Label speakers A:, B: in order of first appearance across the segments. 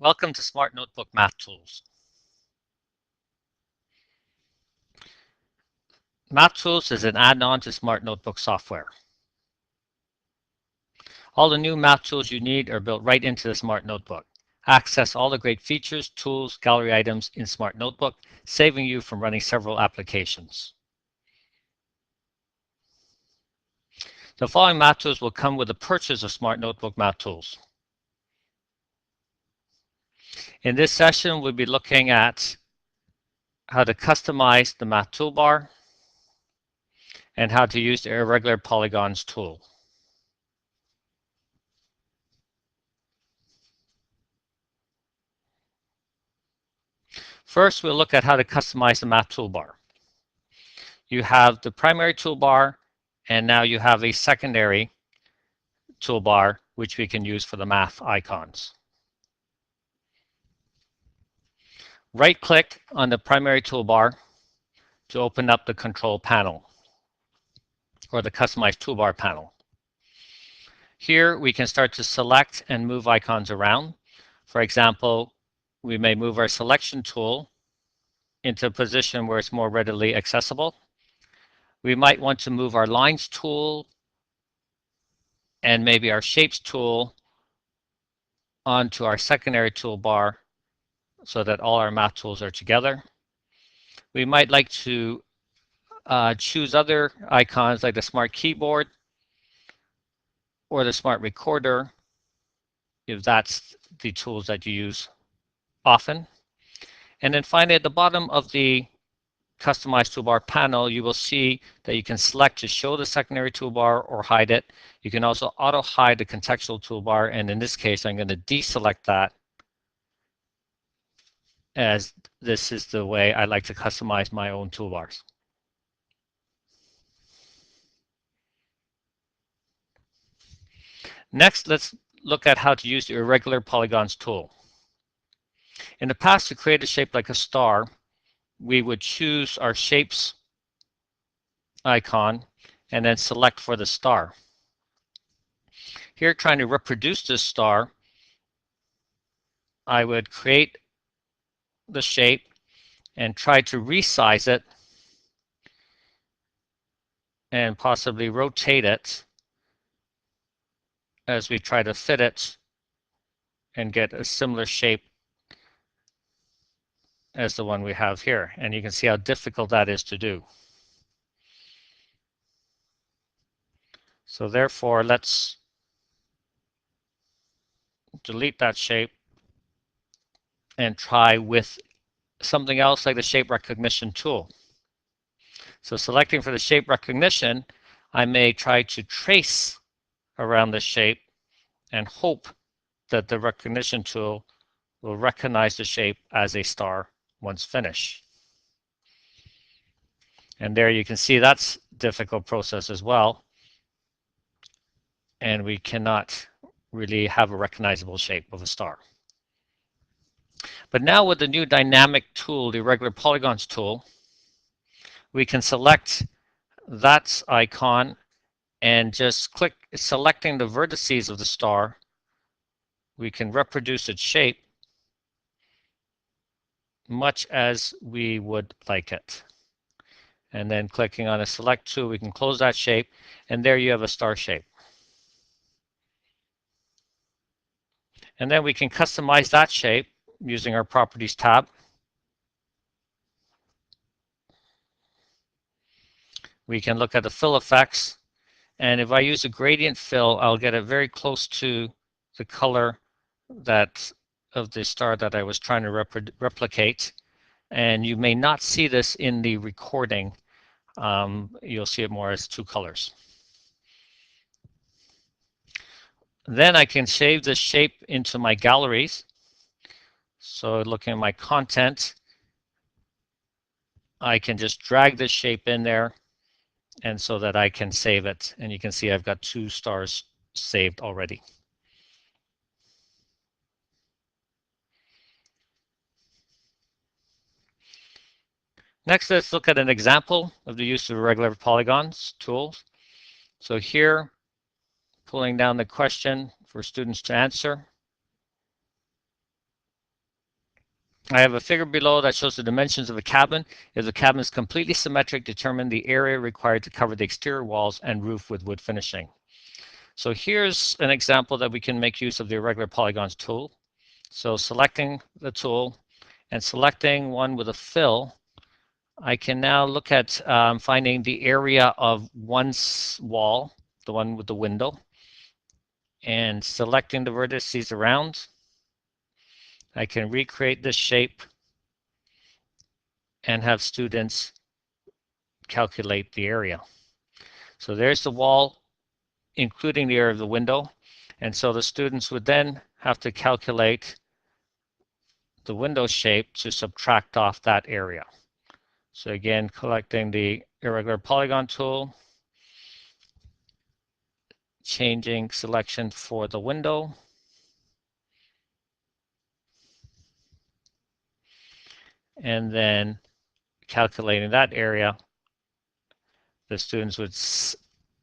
A: Welcome to Smart Notebook Math Tools. Math Tools is an add-on to Smart Notebook software. All the new math tools you need are built right into the Smart Notebook. Access all the great features, tools, gallery items in Smart Notebook, saving you from running several applications. The following math tools will come with the purchase of Smart Notebook Math Tools. In this session, we'll be looking at how to customize the Math Toolbar and how to use the Irregular Polygons tool. First, we'll look at how to customize the Math Toolbar. You have the primary toolbar, and now you have a secondary toolbar, which we can use for the math icons. Right-click on the primary toolbar to open up the control panel, or the customized toolbar panel. Here, we can start to select and move icons around. For example, we may move our selection tool into a position where it's more readily accessible. We might want to move our lines tool and maybe our shapes tool onto our secondary toolbar so that all our math tools are together. We might like to choose other icons like the Smart Keyboard or the Smart Recorder if that's the tools that you use often. And then finally, at the bottom of the customized toolbar panel, you will see that you can select to show the secondary toolbar or hide it. You can also auto hide the contextual toolbar, and in this case, I'm going to deselect that, as this is the way I like to customize my own toolbars. Next, let's look at how to use the Irregular Polygons tool. In the past, to create a shape like a star, we would choose our shapes icon and then select for the star. Here, trying to reproduce this star, I would create the shape and try to resize it and possibly rotate it as we try to fit it and get a similar shape as the one we have here. And you can see how difficult that is to do. So therefore, let's delete that shape and try with something else like the shape recognition tool. So selecting for the shape recognition, I may try to trace around the shape and hope that the recognition tool will recognize the shape as a star once finished. And there you can see that's a difficult process as well. And we cannot really have a recognizable shape of a star. But now with the new dynamic tool, the Irregular Polygons tool, we can select that icon and just click selecting the vertices of the star. We can reproduce its shape much as we would like it. And then clicking on a select tool, we can close that shape, and there you have a star shape. And then we can customize that shape using our Properties tab. We can look at the fill effects, and if I use a gradient fill, I'll get it very close to the color of the star that I was trying to replicate. And you may not see this in the recording. You'll see it more as two colors. Then I can save this shape into my galleries. So looking at my content, I can just drag this shape in there, and so that I can save it. And you can see I've got two stars saved already. Next, let's look at an example of the use of Irregular Polygons tools. So here, pulling down the question for students to answer. I have a figure below that shows the dimensions of a cabin. If the cabin is completely symmetric, determine the area required to cover the exterior walls and roof with wood finishing. So here's an example that we can make use of the Irregular Polygons tool. So selecting the tool and selecting one with a fill, I can now look at finding the area of one wall, the one with the window, and selecting the vertices around. I can recreate this shape and have students calculate the area. So there's the wall, including the area of the window. And so the students would then have to calculate the window shape to subtract off that area. So again, collecting the irregular polygon tool, changing selection for the window, and then calculating that area. The students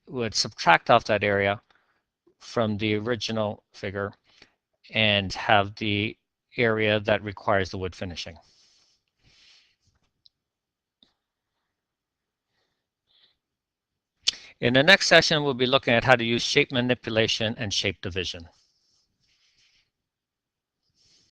A: would subtract off that area from the original figure and have the area that requires the wood finishing. In the next session, we'll be looking at how to use shape manipulation and shape division.